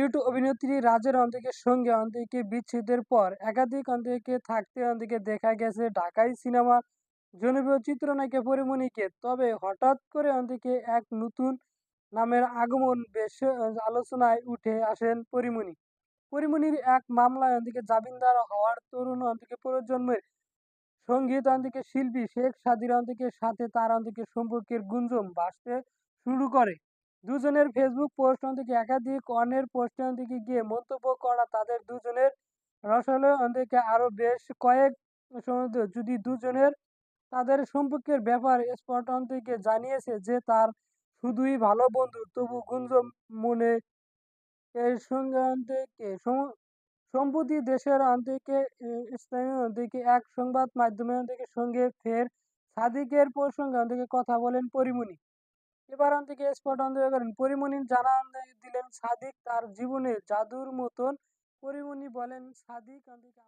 বলিউড অভিনেত্রী রাজের সঙ্গে বিচ্ছেদের পর একাধিক থাকতে দেখা গেছে ঢাকাই সিনেমার জনপ্রিয় চিত্রনায়িকা পরীমনিকে। তবে হঠাৎ করে এক নতুন নামের আগমন বেশ আলোচনায় উঠে আসেন পরীমনি। পরীমনির এক মামলায় জামিনদার হওয়ার তরুণ প্রজন্মের সঙ্গীত শিল্পী শেখ সাদির সাথে তার সম্পর্কের গুঞ্জন ভাসতে শুরু করে। দুজনের ফেসবুক পোস্ট একাধিক অন্যের পোস্টে গিয়ে মন্তব্য করা তাদের দুজনের রসালো আরো বেশ কয়েক যদি দুজনের তাদের সম্পর্কের ব্যাপার স্পট জানিয়েছে যে তার শুধুই ভালো বন্ধু, তবু গুঞ্জন মনে এর সঙ্গে সম্প্রতি দেশের স্থানীয় এক সংবাদ মাধ্যমের সঙ্গে ফের সাদিকের প্রসঙ্গে কথা বলেন পরীমনি। এবার স্পট করেন পরীমনি জানান দিলেন সাদিক তার জীবনে জাদুর মতন। পরীমনি বলেন, সাদিক আমার